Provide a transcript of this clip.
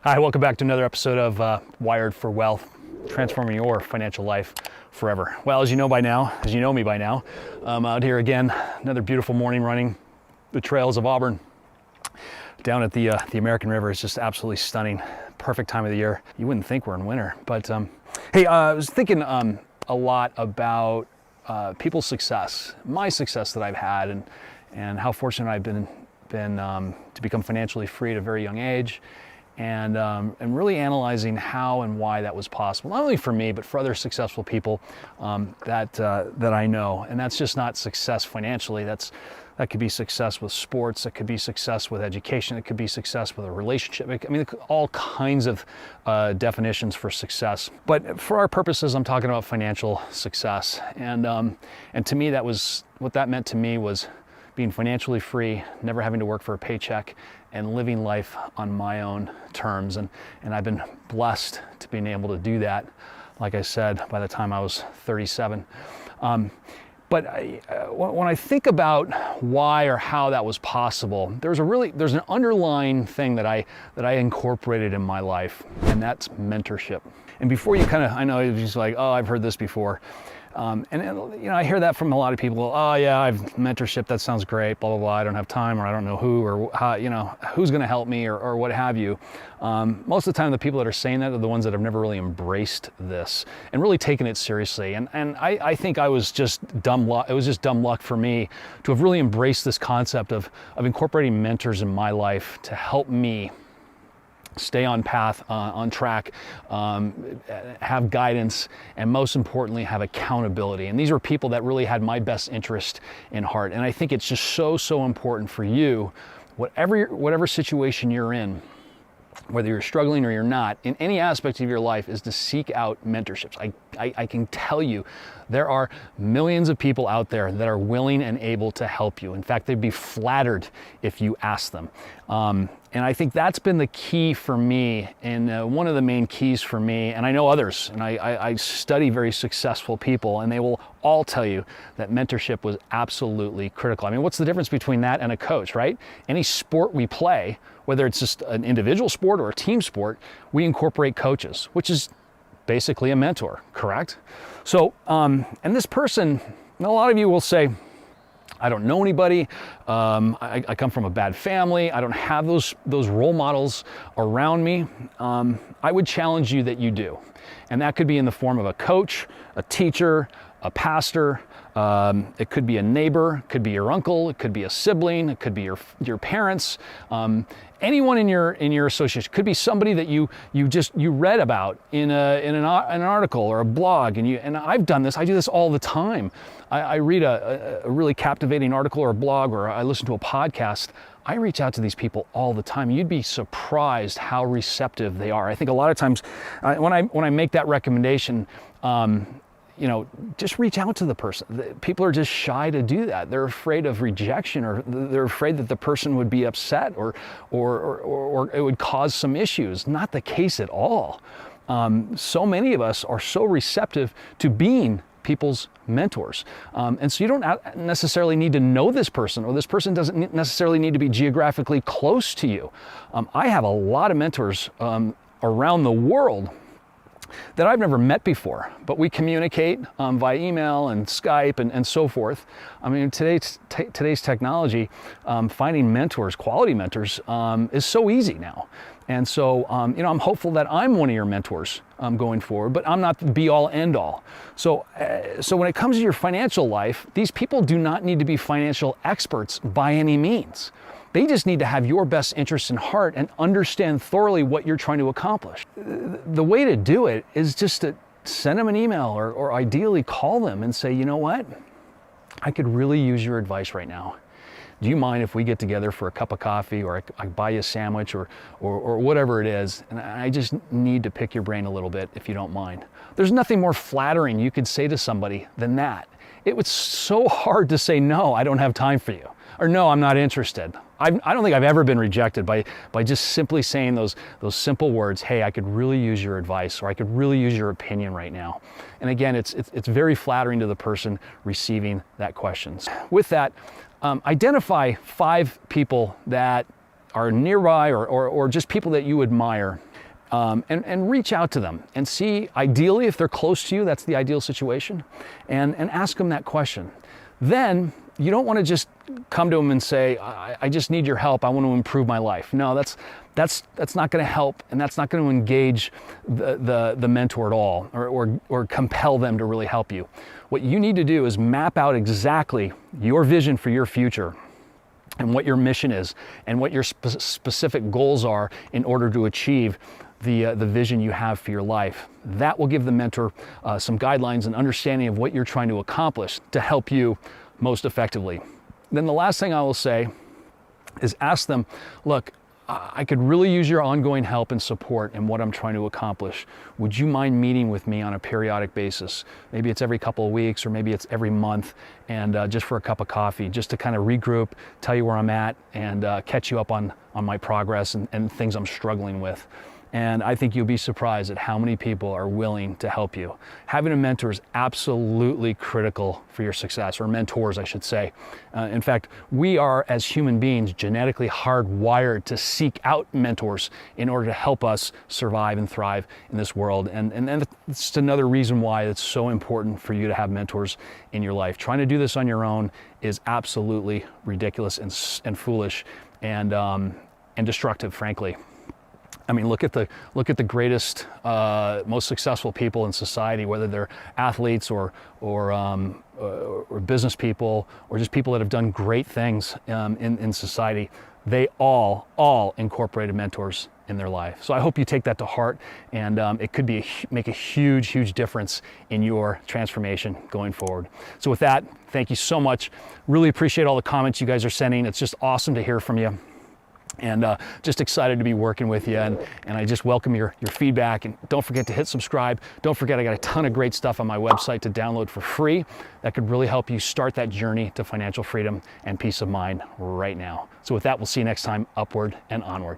Hi, welcome back to another episode of Wired for Wealth, transforming your financial life forever. Well, as you know me by now, I'm out here again, another beautiful morning running the trails of Auburn down at the American River. It's just absolutely stunning. Perfect time of the year. You wouldn't think we're in winter, but hey, I was thinking a lot about people's success, my success that I've had, and how fortunate I've been to become financially free at a very young age. And really analyzing how and why that was possible, not only for me, but for other successful people that I know. And that's just not success financially. That could be success with sports. That could be success with education. It could be success with a relationship. I mean, all kinds of definitions for success. But for our purposes, I'm talking about financial success. And to me, what that meant to me was being financially free, never having to work for a paycheck, and living life on my own terms. And I've been blessed to being able to do that, like I said, by the time I was 37. But when I think about why or how that was possible, there's an underlying thing that I incorporated in my life, and that's mentorship. And before you I know you're just like, oh, I've heard this before. I hear that from a lot of people. Oh yeah, I've mentorship. That sounds great. Blah blah blah. I don't have time, or I don't know who, or how, who's going to help me, or what have you. Most of the time, the people that are saying that are the ones that have never really embraced this and really taken it seriously. And I think I was just dumb luck. It was just dumb luck for me to have really embraced this concept of incorporating mentors in my life to help me stay on path, on track, have guidance, and most importantly, have accountability. And these were people that really had my best interest in heart. And I think it's just so important for you, whatever situation you're in, whether you're struggling or you're not, in any aspect of your life, is to seek out mentorships. I can tell you, there are millions of people out there that are willing and able to help you. In fact, they'd be flattered if you ask them. And I think that's been the key for me, and one of the main keys for me, and I know others, and I study very successful people, and they will all tell you that mentorship was absolutely critical. I mean, what's the difference between that and a coach, right? Any sport we play, whether it's just an individual sport or a team sport, we incorporate coaches, which is basically a mentor, correct? So, and this person, a lot of you will say, I don't know anybody, I come from a bad family, I don't have those role models around me. I would challenge you that you do. And that could be in the form of a coach, a teacher, a pastor, it could be a neighbor, it could be your uncle, it could be a sibling, it could be your parents, anyone in your association. It could be somebody that you read about in an article or a blog, and I've done this. I do this all the time. I read a really captivating article or a blog, or I listen to a podcast. I reach out to these people all the time. You'd be surprised how receptive they are. I think a lot of times when I make that recommendation, just reach out to the person. People are just shy to do that. They're afraid of rejection, or they're afraid that the person would be upset, or it would cause some issues. Not the case at all. So many of us are so receptive to being people's mentors. And so you don't necessarily need to know this person, or this person doesn't necessarily need to be geographically close to you. I have a lot of mentors around the world that I've never met before, but we communicate via email and Skype and so forth. I mean, today's technology, finding mentors, quality mentors, is so easy now. And so, I'm hopeful that I'm one of your mentors going forward, but I'm not the be-all, end-all. So when it comes to your financial life, these people do not need to be financial experts by any means. They just need to have your best interests in heart and understand thoroughly what you're trying to accomplish. The way to do it is just to send them an email, or ideally call them and say, you know what? I could really use your advice right now. Do you mind if we get together for a cup of coffee, or I buy you a sandwich, or whatever it is, and I just need to pick your brain a little bit, if you don't mind. There's nothing more flattering you could say to somebody than that. It was so hard to say, no, I don't have time for you, or no, I'm not interested. I don't think I've ever been rejected by just simply saying those simple words, hey, I could really use your advice, or I could really use your opinion right now. And again, it's very flattering to the person receiving that question. With that, identify 5 people that are nearby, or just people that you admire, and reach out to them and see, ideally, if they're close to you, that's the ideal situation, and ask them that question. Then you don't want to just come to them and say, I just need your help, I want to improve my life. No, that's not going to help, and that's not going to engage the mentor at all, or compel them to really help you. What you need to do is map out exactly your vision for your future, and what your mission is, and what your specific goals are in order to achieve the vision you have for your life. That will give the mentor some guidelines and understanding of what you're trying to accomplish to help you most effectively. Then the last thing I will say is ask them, look, I could really use your ongoing help and support in what I'm trying to accomplish. Would you mind meeting with me on a periodic basis? Maybe it's every couple of weeks, or maybe it's every month, and just for a cup of coffee, just to kind of regroup, tell you where I'm at, and catch you up on my progress and things I'm struggling with. And I think you'll be surprised at how many people are willing to help you. Having a mentor is absolutely critical for your success, or mentors, I should say. In fact, we are, as human beings, genetically hardwired to seek out mentors in order to help us survive and thrive in this world. And it's just another reason why it's so important for you to have mentors in your life. Trying to do this on your own is absolutely ridiculous and foolish and destructive, frankly. I mean, look at the greatest, most successful people in society, whether they're athletes or business people, or just people that have done great things in society. They all incorporated mentors in their life. So I hope you take that to heart, and it could make a huge difference in your transformation going forward. So with that, thank you so much. Really appreciate all the comments you guys are sending. It's just awesome to hear from you. And just excited to be working with you, and I just welcome your feedback. And don't forget to hit subscribe. Don't forget, I got a ton of great stuff on my website to download for free that could really help you start that journey to financial freedom and peace of mind right now. So with that, we'll see you next time. Upward and onward.